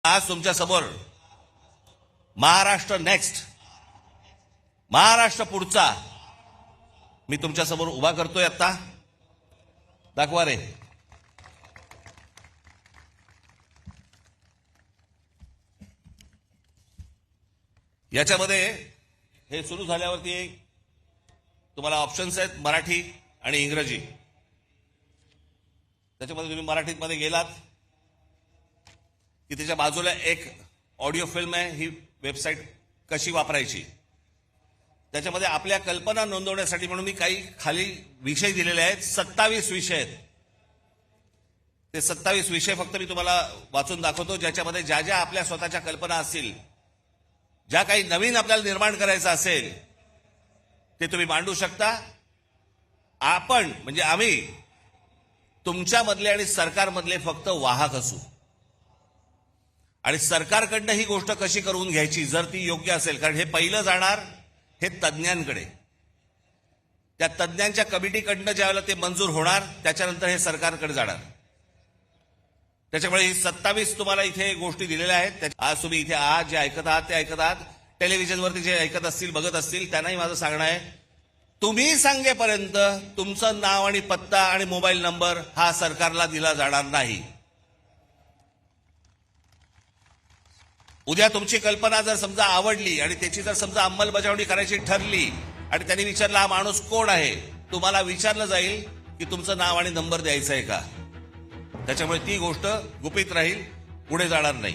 आज तुमच्या समोर महाराष्ट्र नेक्स्ट, महाराष्ट्र पुढचा मी तुमच्या समोर उभा करतोय. आता दाखवा रे. याच्यामध्ये हे सुरू झाल्यावरती तुम्हाला ऑप्शन्स आहेत मराठी आणि इंग्रजी. त्याच्यामध्ये तुम्ही मराठीमध्ये गेलात की त्याच्या बाजूला एक ऑडिओ फिल्म आहे. ही वेबसाईट कशी वापरायची, त्याच्यामध्ये आपल्या कल्पना नोंदवण्यासाठी म्हणून मी काही खाली विषय दिलेले आहेत. 27 विषय आहेत. ते 27 विषय फक्त मी तुम्हाला वाचून दाखवतो, ज्याच्यामध्ये ज्या ज्या आपल्या स्वतःच्या कल्पना असतील, ज्या काही नवीन आपल्याला निर्माण करायचं असेल ते तुम्ही मांडू शकता. आपण म्हणजे आम्ही तुमच्यामधले आणि सरकारमधले फक्त वाहक असू, आणि सरकारकडनं ही गोष्ट कशी करून घ्यायची जर ती योग्य असेल, कारण हे पहिलं जाणार हे तज्ज्ञांकडे. त्या तज्ज्ञांच्या कमिटीकडनं ज्यावेळेला ते मंजूर होणार त्याच्यानंतर हे सरकारकडे जाणार. त्याच्यामुळे ही 27 तुम्हाला इथे गोष्टी दिलेल्या आहेत. आज तुम्ही इथे आज जे ऐकत आहात ते ऐकत आहात. टेलिव्हिजनवरती जे ऐकत असतील बघत असतील त्यांनाही माझं सांगणं आहे, तुम्ही सांगेपर्यंत तुमचं नाव आणि पत्ता आणि मोबाईल नंबर हा सरकारला दिला जाणार नाही. उद्या तुमची कल्पना जर समजा आवडली आणि त्याची जर समजा अंमलबजावणी करायची ठरली आणि त्यांनी विचारलं हा माणूस कोण आहे, तुम्हाला विचारलं जाईल की तुमचं नाव आणि नंबर द्यायचं आहे का. त्याच्यामुळे ती गोष्ट गुपित राहील, पुढे जाणार नाही.